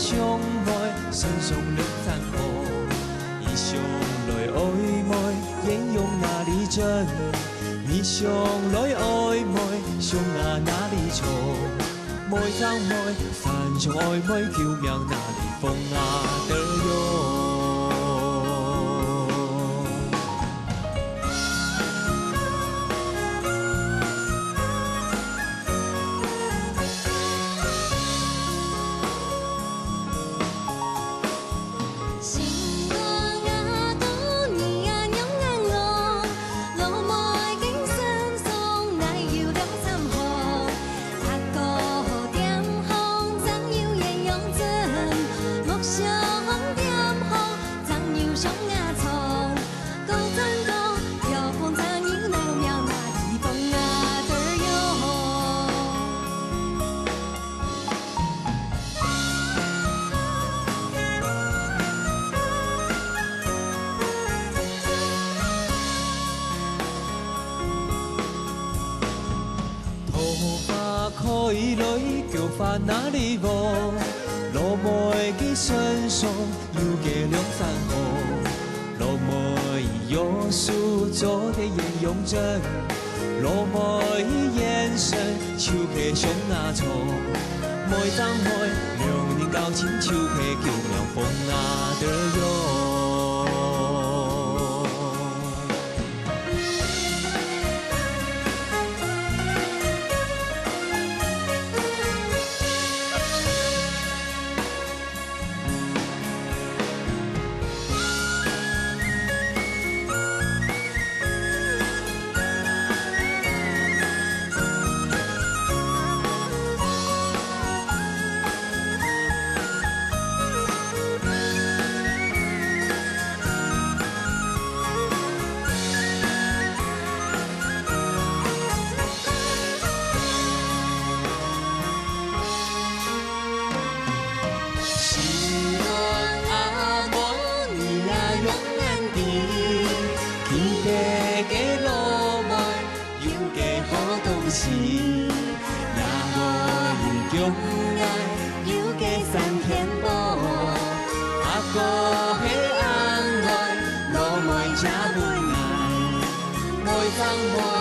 相愛，身上兩盞火，異想來曖昧，眼用哪裡真？異想來曖昧，相愛哪裡錯？每當每泛着曖昧，救命哪裡風啊得有？開來叫發哪裡無？落梅嘅身上有嘅兩盞火，落梅有數做嘅眼用針，落梅眼神手嘅上牙錯，每當每兩人交情手嘅叫命風啊得有。是那愛用愛要嘅三天波，阿哥係愛愛，落梅加滿愛，愛當愛。